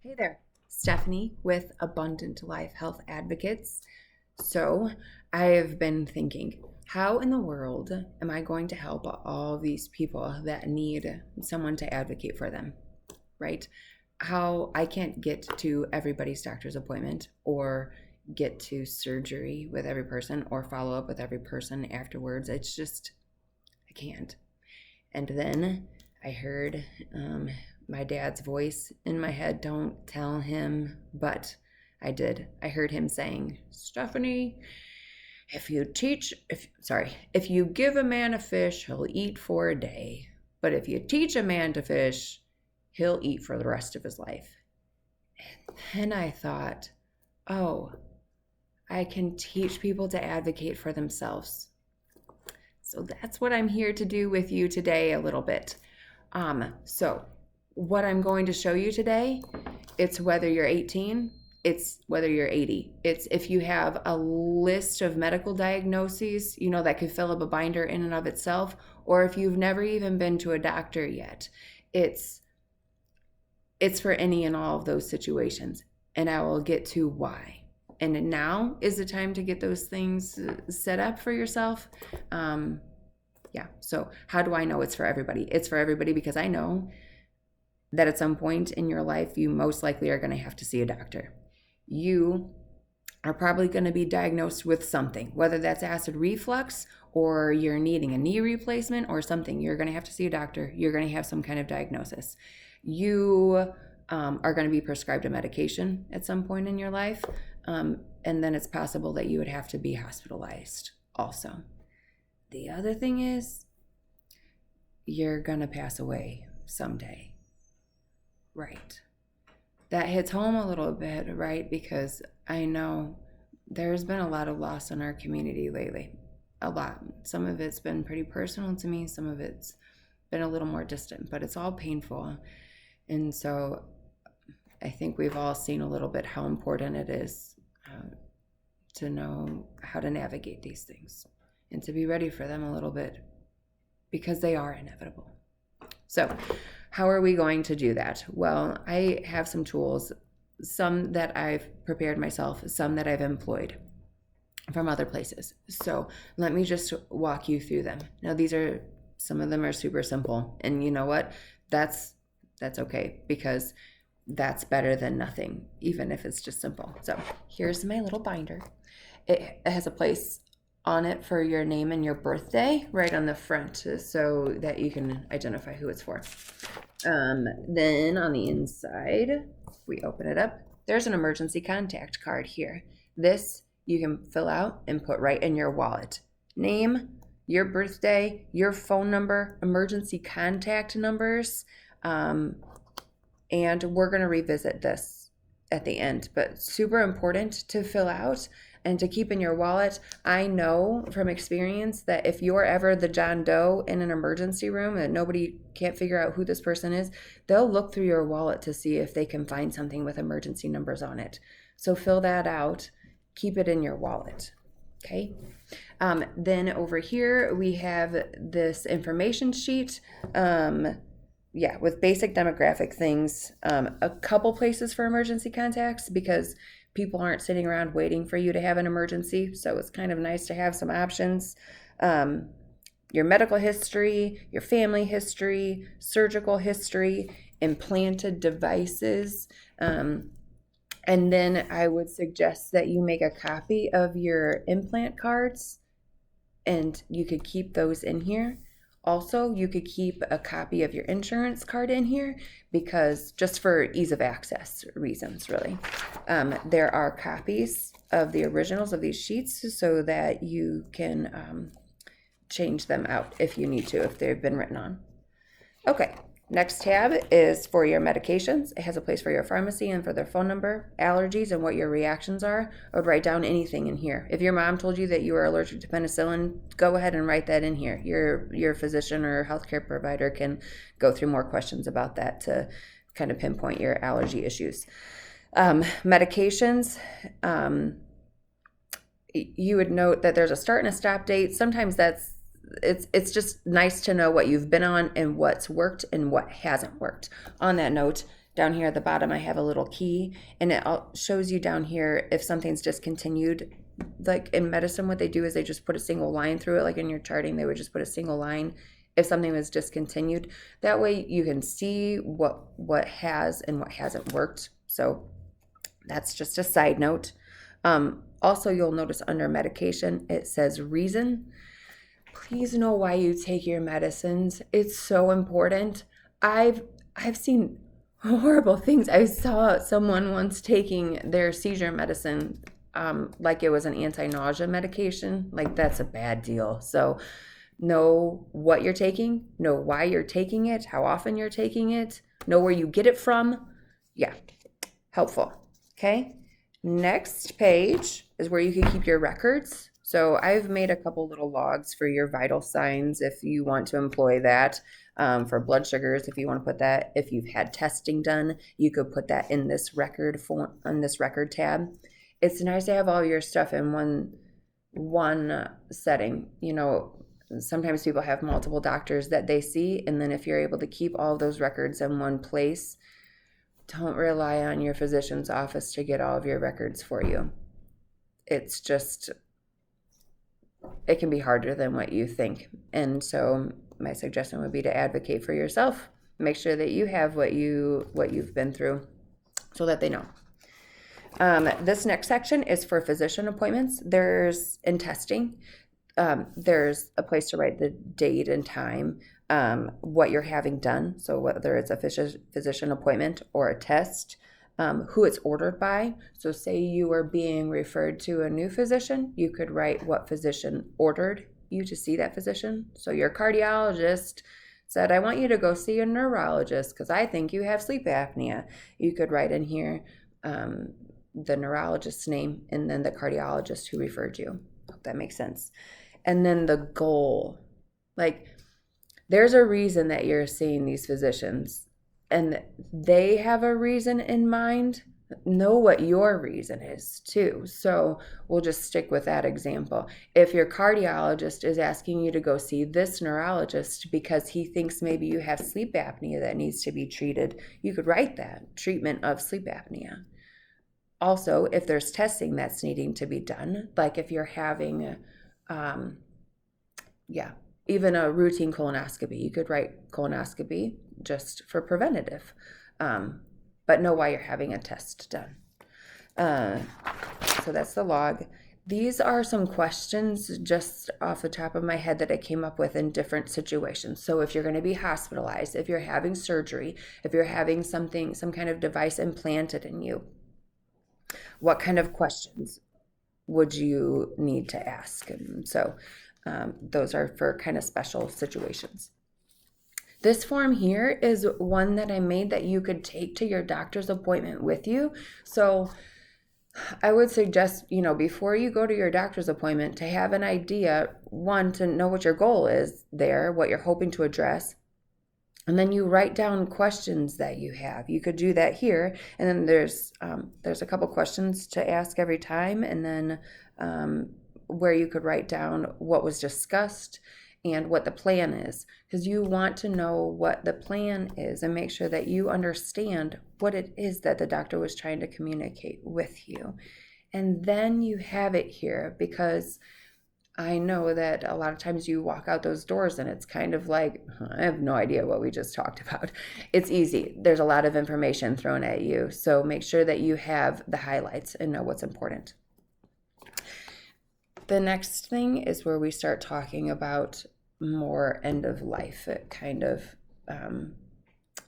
Hey there, Stephanie with Abundant Life Health Advocates. So, I have been thinking, how in the world am I going to help all these people that need someone to advocate for them, right? How I can't get to everybody's doctor's appointment or get to surgery with every person or follow up with every person afterwards. It's just, I can't. And then I heard my dad's voice in my head. Don't tell him, but I did. I heard him saying, Stephanie, if you give a man a fish, he'll eat for a day. But if you teach a man to fish, he'll eat for the rest of his life. And then I thought, oh, I can teach people to advocate for themselves. So that's what I'm here to do with you today a little bit. So what I'm going to show you today, it's whether you're 18, it's whether you're 80. It's if you have a list of medical diagnoses, that could fill up a binder in and of itself, or if you've never even been to a doctor yet. It's for any and all of those situations, and I will get to why. And now is the time to get those things set up for yourself. So how do I know it's for everybody? It's for everybody because I know that at some point in your life, you most likely are going to have to see a doctor. You are probably going to be diagnosed with something, whether that's acid reflux or you're needing a knee replacement or something. You're going to have to see a doctor. You're going to have some kind of diagnosis. You are going to be prescribed a medication at some point in your life. And then it's possible that you would have to be hospitalized also. The other thing is, you're going to pass away someday. Right. That hits home a little bit, right? Because I know there's been a lot of loss in our community lately. A lot. Some of it's been pretty personal to me. Some of it's been a little more distant, but it's all painful. And so I think we've all seen a little bit how important it is to know how to navigate these things and to be ready for them a little bit because they are inevitable. So how are we going to do that? Well, I have some tools, some that I've prepared myself, some that I've employed from other places. So let me just walk you through them. Now, some of them are super simple, and you know what? That's okay, because that's better than nothing, even if it's just simple. So here's my little binder. It has a place on it for your name and your birthday right on the front so that you can identify who it's for. Then on the inside, we open it up, there's an emergency contact card here. This you can fill out and put right in your wallet. Name, your birthday, your phone number, emergency contact numbers, and we're going to revisit this at the end, but super important to fill out and to keep in your wallet. I know from experience that if you're ever the John Doe in an emergency room and nobody can't figure out who this person is, they'll look through your wallet to see if they can find something with emergency numbers on it. So fill that out, keep it in your wallet. Okay. Then over here, we have this information sheet. With basic demographic things, a couple places for emergency contacts because people aren't sitting around waiting for you to have an emergency. So it's kind of nice to have some options. Your medical history, your family history, surgical history, implanted devices. And then I would suggest that you make a copy of your implant cards and you could keep those in here. Also, you could keep a copy of your insurance card in here because just for ease of access reasons, really. There are copies of the originals of these sheets so that you can change them out if you need to, if they've been written on. Okay, next tab is for your medications. It has a place for your pharmacy and for their phone number, allergies, and what your reactions are. I would write down anything in here. If your mom told you that you are allergic to penicillin, go ahead and write that in here. Your physician or healthcare provider can go through more questions about that to kind of pinpoint your allergy issues. Medications, you would note that there's a start and a stop date. Sometimes it's just nice to know what you've been on and what's worked and what hasn't worked. On that note, Down here at the bottom, I have a little key, and it shows you down here if something's discontinued. Like in medicine, what they do is they just put a single line through it. Like in your charting, they would just put a single line if something was discontinued. That way you can see what has and what hasn't worked. So that's just a side note. Also, you'll notice under medication, it says reason. Please know why you take your medicines. It's so important. I've seen horrible things. I saw someone once taking their seizure medicine like it was an anti-nausea medication. Like, that's a bad deal. So know what you're taking, know why you're taking it, how often you're taking it, know where you get it from. Yeah, helpful. Okay. Next page is where you can keep your records. So I've made a couple little logs for your vital signs if you want to employ that. For blood sugars, if you want to put that. If you've had testing done, you could put that in this record form, on this record tab. It's nice to have all your stuff in one setting. You know, sometimes people have multiple doctors that they see, and then if you're able to keep all of those records in one place, don't rely on your physician's office to get all of your records for you. It's just, it can be harder than what you think. And so my suggestion would be to advocate for yourself. Make sure that you have what you've been through so that they know. This next section is for physician appointments. There's in testing. There's a place to write the date and time, what you're having done. So whether it's a physician appointment or a test, who it's ordered by. So say you are being referred to a new physician, you could write what physician ordered you to see that physician. So your cardiologist said, I want you to go see a neurologist because I think you have sleep apnea. You could write in here the neurologist's name and then the cardiologist who referred you. Hope that makes sense. And then the goal. Like, there's a reason that you're seeing these physicians, and they have a reason in mind. Know what your reason is too. So we'll just stick with that example. If your cardiologist is asking you to go see this neurologist because he thinks maybe you have sleep apnea that needs to be treated, you could write that, treatment of sleep apnea. Also, if there's testing that's needing to be done, like if you're having, even a routine colonoscopy, you could write colonoscopy just for preventative, but know why you're having a test done. So that's the log. These are some questions just off the top of my head that I came up with in different situations. So if you're going to be hospitalized, if you're having surgery, if you're having some kind of device implanted in you, what kind of questions would you need to ask? And so those are for kind of special situations. This form here is one that I made that you could take to your doctor's appointment with you. So I would suggest, before you go to your doctor's appointment, to have an idea, one, to know what your goal is there, what you're hoping to address. And then you write down questions that you have. You could do that here. And then there's a couple questions to ask every time. And then where you could write down what was discussed and what the plan is. Because you want to know what the plan is and make sure that you understand what it is that the doctor was trying to communicate with you. And then you have it here, because I know that a lot of times you walk out those doors and it's kind of like, I have no idea what we just talked about. It's easy. There's a lot of information thrown at you. So make sure that you have the highlights and know what's important. The next thing is where we start talking about more end of life kind of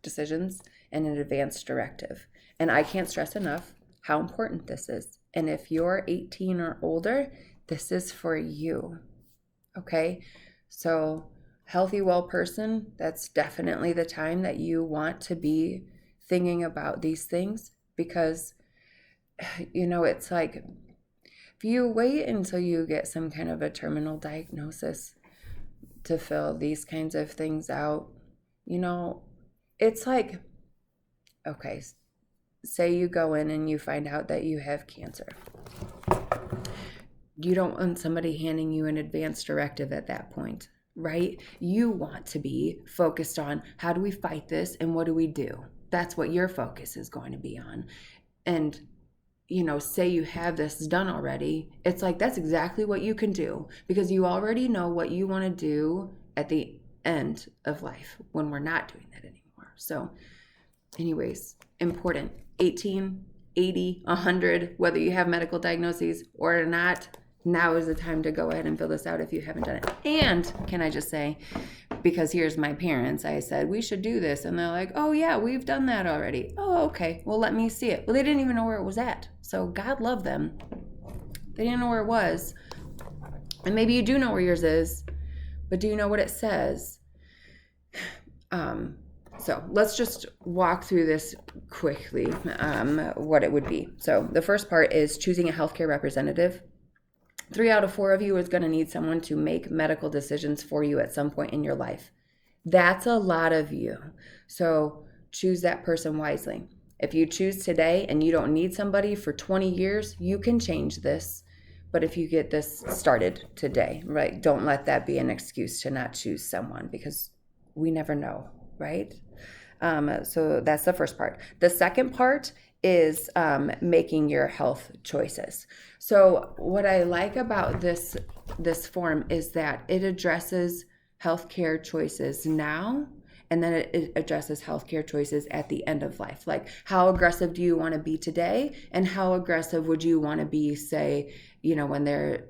decisions and an advance directive. And I can't stress enough how important this is. And if you're 18 or older, this is for you, okay? So healthy, well person, that's definitely the time that you want to be thinking about these things, because, it's like, if you wait until you get some kind of a terminal diagnosis to fill these kinds of things out, it's like, okay, say you go in and you find out that you have cancer. You don't want somebody handing you an advance directive at that point, right? You want to be focused on how do we fight this and what do we do? that's what your focus is going to be on. And, say you have this done already, it's like that's exactly what you can do, because you already know what you want to do at the end of life when we're not doing that anymore. So anyways, important. 18, 80, 100, whether you have medical diagnoses or not, now is the time to go ahead and fill this out if you haven't done it. And can I just say, because here's my parents, I said, we should do this. And they're like, oh yeah, we've done that already. Oh, okay. Well, let me see it. Well, they didn't even know where it was at. So God love them. They didn't know where it was. And maybe you do know where yours is, but do you know what it says? So let's just walk through this quickly, what it would be. So the first part is choosing a healthcare representative. 3 out of 4 of you is going to need someone to make medical decisions for you at some point in your life. That's a lot of you. So choose that person wisely. If you choose today and you don't need somebody for 20 years, you can change this. But if you get this started today, right, don't let that be an excuse to not choose someone, because we never know, right? So that's the first part. The second part is making your health choices. So what I like about this form is that it addresses healthcare choices now, and then it addresses healthcare choices at the end of life. Like, how aggressive do you want to be today, and how aggressive would you want to be, say, when they're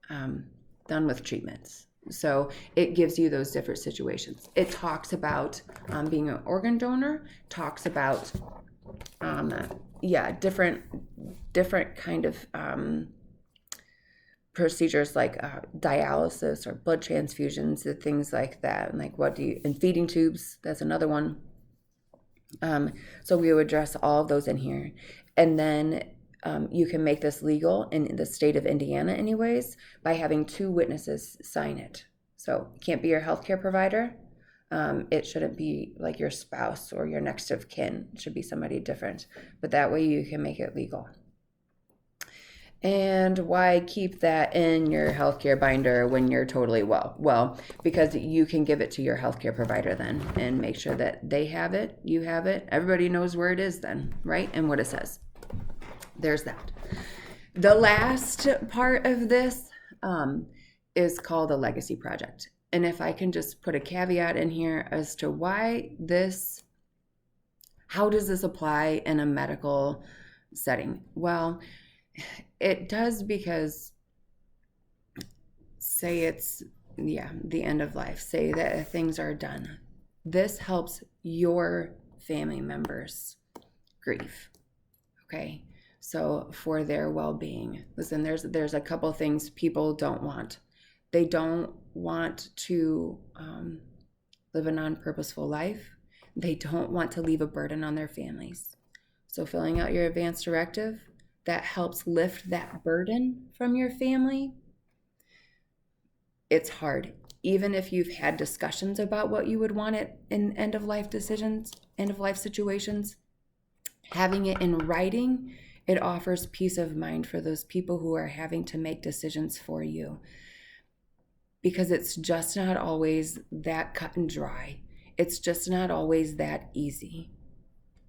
done with treatments? So it gives you those different situations. It talks about being an organ donor, talks about different kind of procedures like dialysis or blood transfusions and things like that. And like and feeding tubes, that's another one. So we will address all of those in here. And then you can make this legal in the state of Indiana anyways by having 2 witnesses sign it. So it can't be your healthcare provider. It shouldn't be like your spouse or your next of kin. It should be somebody different. But that way you can make it legal. And why keep that in your healthcare binder when you're totally well? Well, because you can give it to your healthcare provider then and make sure that they have it, you have it, everybody knows where it is then, right? And what it says. There's that. The last part of this is called a legacy project. And if I can just put a caveat in here as to how does this apply in a medical setting? Well, it does, because say it's, the end of life, say that things are done. This helps your family members grieve, okay? So for their well-being. Listen, there's a couple things people don't want. They don't want to live a non-purposeful life. They don't want to leave a burden on their families. So filling out your advance directive, that helps lift that burden from your family. It's hard. Even if you've had discussions about what you would want in end-of-life situations, having it in writing, it offers peace of mind for those people who are having to make decisions for you. Because it's just not always that cut and dry. It's just not always that easy.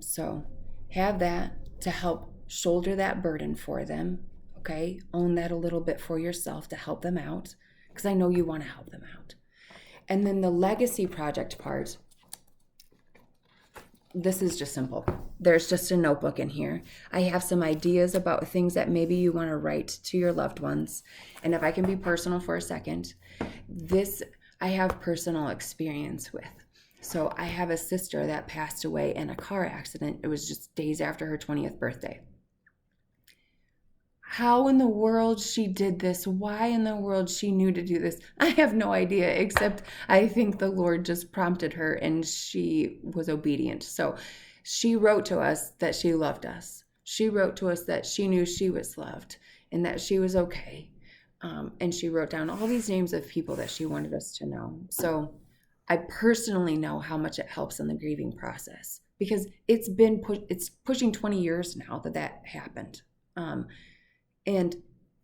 So have that to help shoulder that burden for them, okay? Own that a little bit for yourself to help them out, because I know you want to help them out. And then the legacy project part, this is just simple. There's just a notebook in here. I have some ideas about things that maybe you want to write to your loved ones. And if I can be personal for a second, this I have personal experience with. So I have a sister that passed away in a car accident. It was just days after her 20th birthday. How in the world she did this, why in the world she knew to do this, I have no idea, except I think the Lord just prompted her and she was obedient. So she wrote to us that she loved us. She wrote to us that she knew she was loved and that she was okay. And she wrote down all these names of people that she wanted us to know. So I personally know how much it helps in the grieving process, because it's pushing 20 years now that happened. And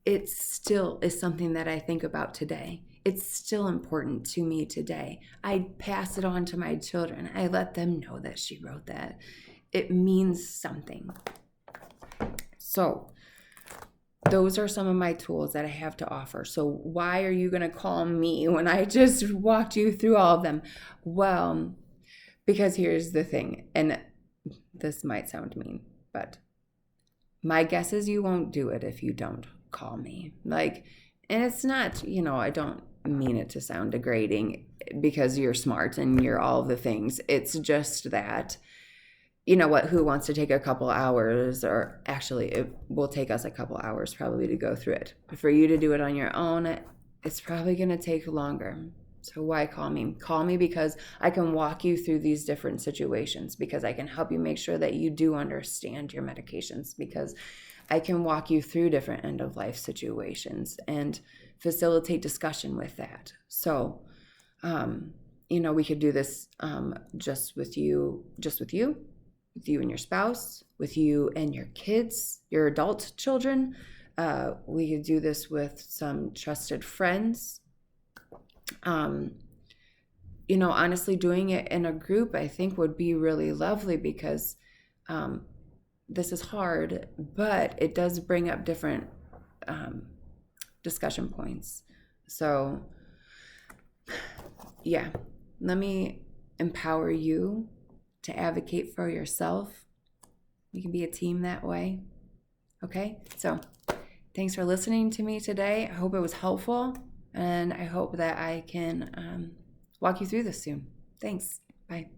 it still is something that I think about today. it's still important to me today. I pass it on to my children. I let them know that she wrote that. It means something. So those are some of my tools that I have to offer. So why are you going to call me when I just walked you through all of them? Well, because here's the thing, and this might sound mean, but my guess is you won't do it if you don't call me. And it's not, I don't mean it to sound degrading because you're smart and you're all the things. It's just that, who wants to take a couple hours, or actually it will take us a couple hours probably to go through it. But for you to do it on your own, it's probably going to take longer. So why call me? Call me because I can walk you through these different situations, because I can help you make sure that you do understand your medications, because I can walk you through different end of life situations and facilitate discussion with that. So, we could do this just with you and your spouse, with you and your kids, your adult children. We could do this with some trusted friends. Honestly, doing it in a group, I think, would be really lovely, because this is hard, but it does bring up different discussion points. So, yeah, let me empower you to advocate for yourself. We can be a team that way. Okay, so thanks for listening to me today. I hope it was helpful, and I hope that I can walk you through this soon. Thanks. Bye.